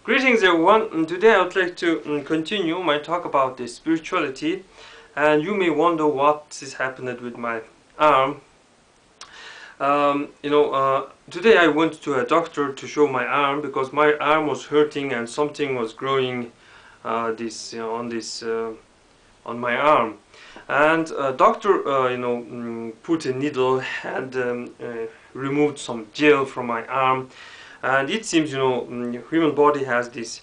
Greetings everyone, and today I would like to continue my talk about the spirituality, and you may wonder what is happening with my arm. Today I went to a doctor to show my arm because my arm was hurting and something was growing on my arm. And doctor put a needle and removed some gel from my arm, and it seems human body has this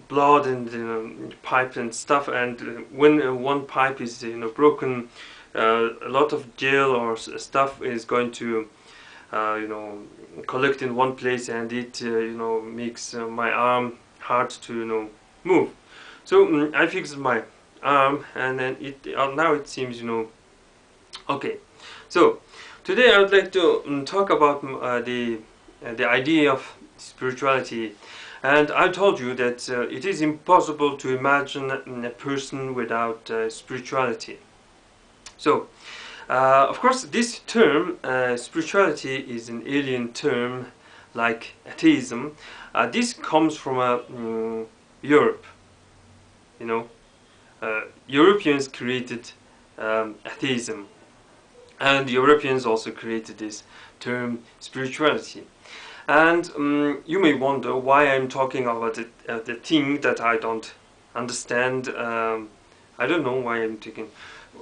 blood and pipe and stuff, and when one pipe is broken, a lot of gel or stuff is going to collect in one place, and it makes my arm hard to move. So I fixed my arm, and then now it seems okay. So today I would like to talk about the idea of spirituality, and I told you that it is impossible to imagine a person without spirituality. So of course this term spirituality is an alien term like atheism. This comes from Europe. Europeans created atheism, and the Europeans also created this term spirituality. And you may wonder why I'm talking about the thing that I don't understand. I don't know why I'm taking.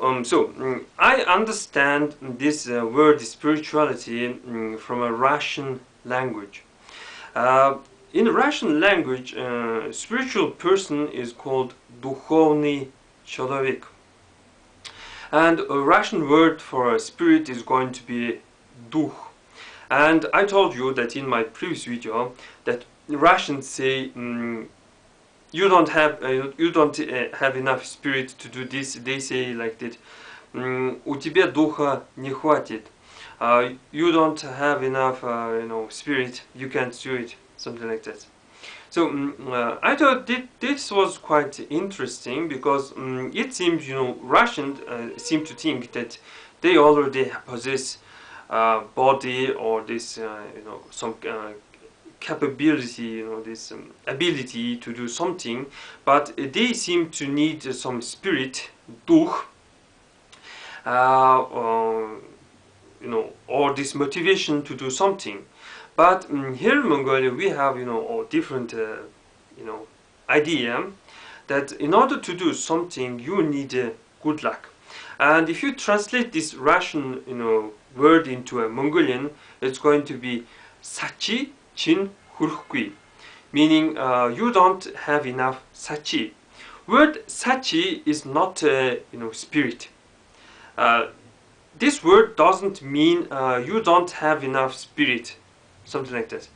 I understand this word spirituality from a Russian language. In Russian language, spiritual person is called духовный человек. And a Russian word for a spirit is going to be дух. And I told you that in my previous video that Russians say you don't have enough spirit to do this. They say like that, у тебя духа не хватит. You don't have enough spirit, you can't do it, something like that. So I thought this was quite interesting because it seems Russians seem to think that they already possess body or this some capability, this ability to do something, but they seem to need some spirit, дух, or this motivation to do something. But here in Mongolia we have a different idea that in order to do something you need good luck. And if you translate this Russian word into a Mongolian, it's going to be SACHi chin hurehgui, meaning you don't have enough SACHi. Word SACHi is not spirit. This word doesn't mean you don't have enough spirit, something like that.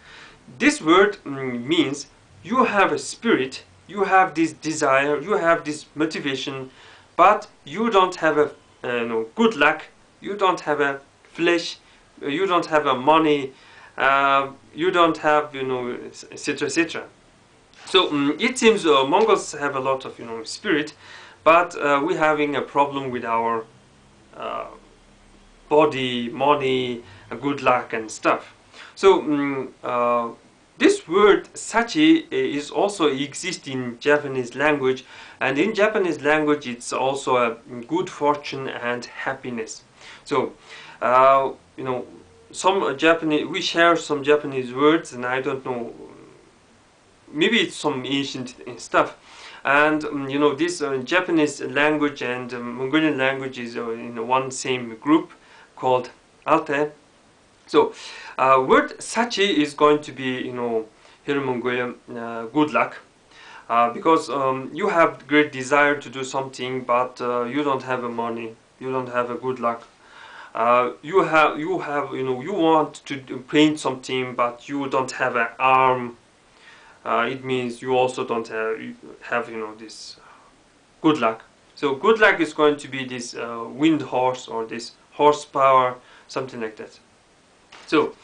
This word means you have a spirit, you have this desire, you have this motivation, but you don't have a good luck, you don't have a flesh, you don't have a money, you don't have etc, etc. So it seems Mongols have a lot of spirit, but we're having a problem with our body, money, good luck and stuff. So this word SACHi is also exists in Japanese language, and in Japanese language it's also a good fortune and happiness. So some Japanese, we share some Japanese words, and I don't know, maybe it's some ancient stuff. And this Japanese language and Mongolian language is in one same group called Alte. So word SACHi is going to be here in Mongolia good luck, because you have great desire to do something, but you don't have money, you don't have a good luck. You want to paint something, but you don't have an arm. It means you also don't have this good luck. So good luck is going to be this wind horse or this horsepower, something like that. So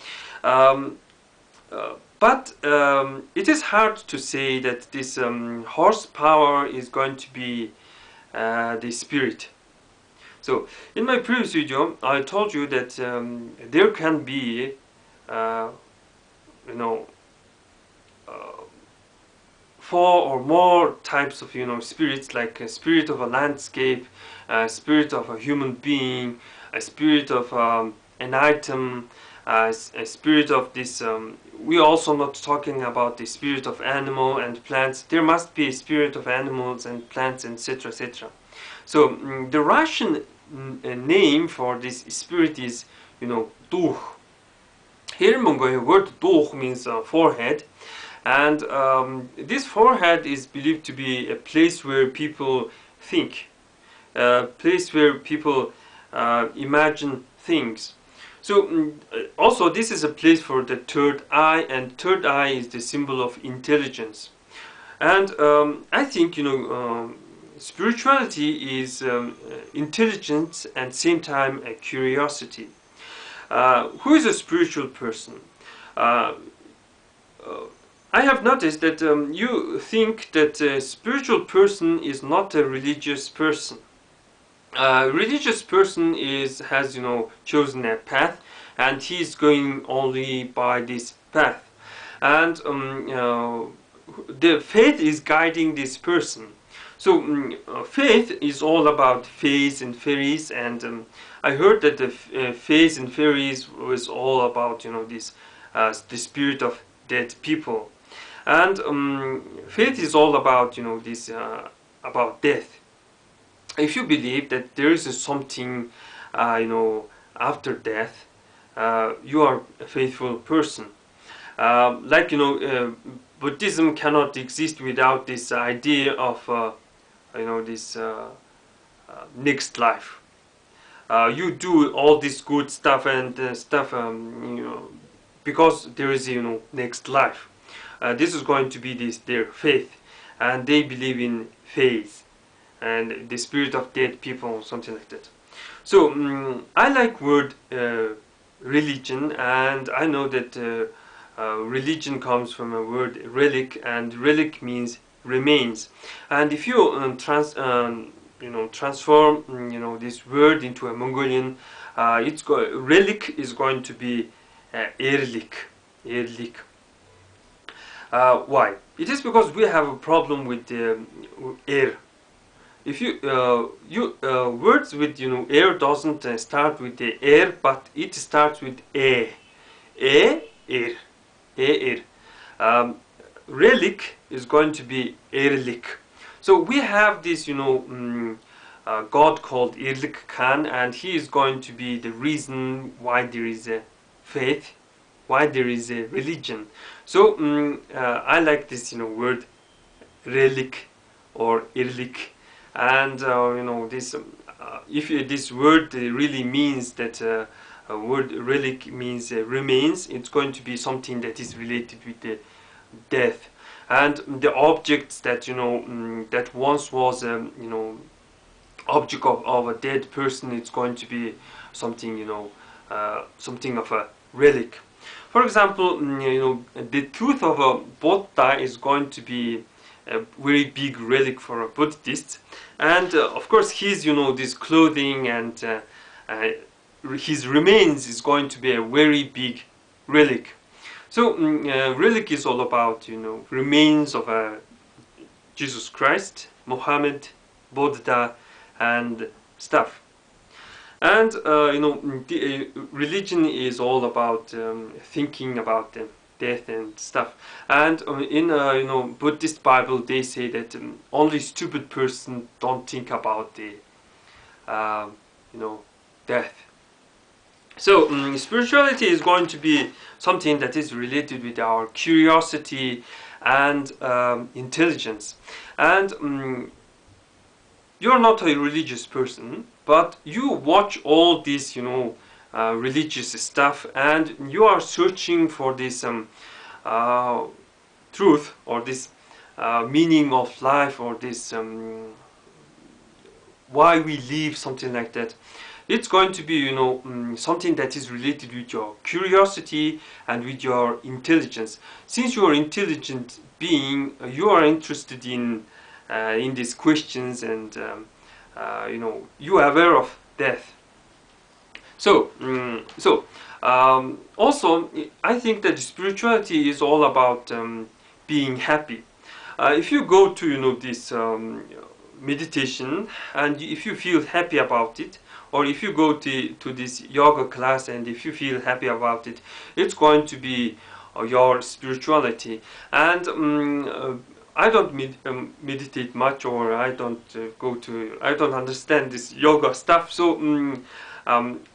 but it is hard to say that this horsepower is going to be the spirit. So in my previous video I told you that there can be four or more types of spirits, like a spirit of a landscape, a spirit of a human being, a spirit of an item, a spirit of this. We also not talking about the spirit of animal and plants. There must be a spirit of animals and plants, etc., etc. So the Russian name for this spirit is, duh. Here in Mongolia, word duh means forehead, and this forehead is believed to be a place where people think, a place where people imagine things. So also this is a place for the third eye, and third eye is the symbol of intelligence. And I think spirituality is intelligence and same time a curiosity. Who is a spiritual person? I have noticed that you think that a spiritual person is not a religious person. A religious person has chosen a path, and he is going only by this path, and the faith is guiding this person. So faith is all about fays and fairies, and I heard that the fays and fairies was all about this the spirit of dead people, and faith is all about this about death. If you believe that there is something after death, you are a faithful person. Like Buddhism cannot exist without this idea of this next life. You do all this good stuff and stuff because there is next life. This is going to be their faith, and they believe in faith and the spirit of dead people, something like that. So I like word religion, and I know that religion comes from a word relic, and relic means remains. And if you transform this word into a Mongolian, relic is going to be Erlik. Erlik. Why? It is because we have a problem with air. If words with air doesn't start with the air, but it starts with air, air. Relic is going to be Erlik. So we have this god called Erlik Khan, and he is going to be the reason why there is a faith, why there is a religion. So I like this word relic or Erlik. And this if this word really means that word relic means remains, it's going to be something that is related with the death, and the objects that that once was object of a dead person, it's going to be something something of a relic. For example, the tooth of a Buddha is going to be a very big relic for a Buddhist, and of course his this clothing and his remains is going to be a very big relic. So relic is all about remains of Jesus Christ, Muhammad, Buddha, and stuff. And religion is all about thinking about death and stuff. And in Buddhist Bible, they say that only stupid person don't think about the death. So spirituality is going to be something that is related with our curiosity and intelligence. And you're not a religious person, but you watch all this religious stuff, and you are searching for this truth, or this meaning of life, or this why we live, something like that. It's going to be something that is related with your curiosity and with your intelligence. Since you are an intelligent being, you are interested in these questions, and you are aware of death. So also I think that spirituality is all about being happy. if you go to this meditation, and if you feel happy about it, or if you go to this yoga class and if you feel happy about it, it's going to be your spirituality. And I don't meditate much, or I don't I don't understand this yoga stuff, so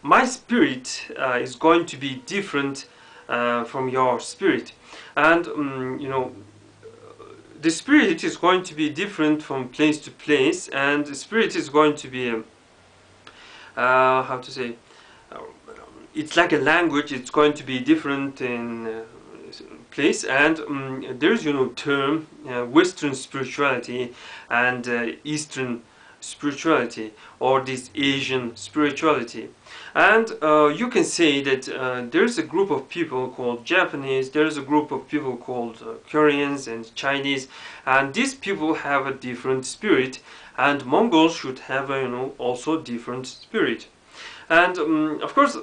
my spirit is going to be different from your spirit. And the spirit is going to be different from place to place, and the spirit is going to be how to say, it's like a language. It's going to be different in place, and there's term Western spirituality and Eastern spirituality, or this Asian spirituality. And you can say that there's a group of people called Japanese, there's a group of people called Koreans and Chinese, and these people have a different spirit, and Mongols should have a also different spirit. And of course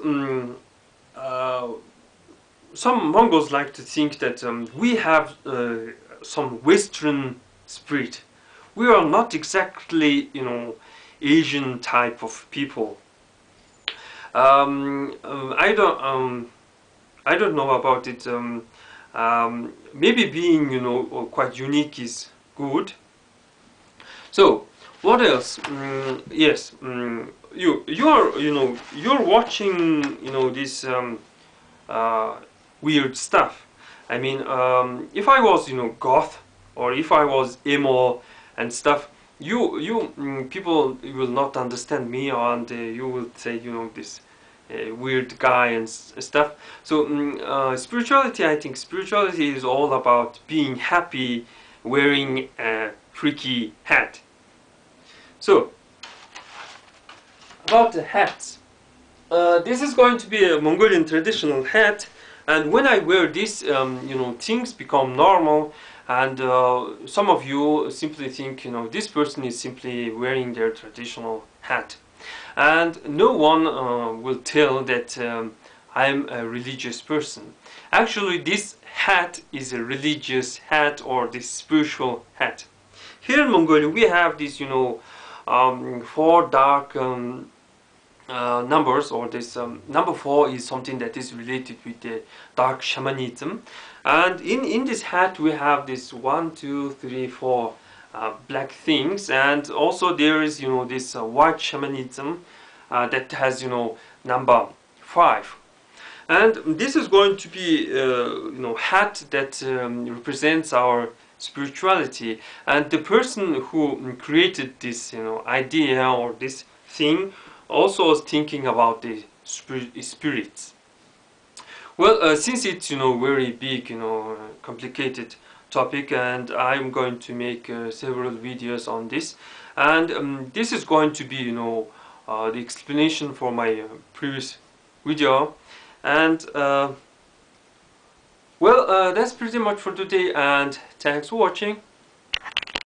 some Mongols like to think that we have some Western spirit. We are not exactly Asian type of people. I don't know about it. Maybe being quite unique is good. So what else? Yes, you're watching this weird stuff. I mean, if I was goth, or if I was emo and stuff, people will not understand me, and you will say this weird guy and stuff. So spirituality, I think spirituality is all about being happy wearing a freaky hat. So about the hats, this is going to be a Mongolian traditional hat, and when I wear this things become normal. And some of you simply think, this person is simply wearing their traditional hat. And no one will tell that I'm a religious person. Actually, this hat is a religious hat, or this spiritual hat. Here in Mongolia, we have this, 4 dark numbers, or this number 4 is something that is related with the dark shamanism. And in this hat we have this 1, 2, 3, 4 black things, and also there is this white shamanism that has number 5. And this is going to be hat that represents our spirituality. And the person who created this idea, or this thing, also was thinking about the spirits. Well, since it's very big, complicated topic, and I'm going to make several videos on this, and this is going to be the explanation for my previous video. And well, that's pretty much for today, and thanks for watching.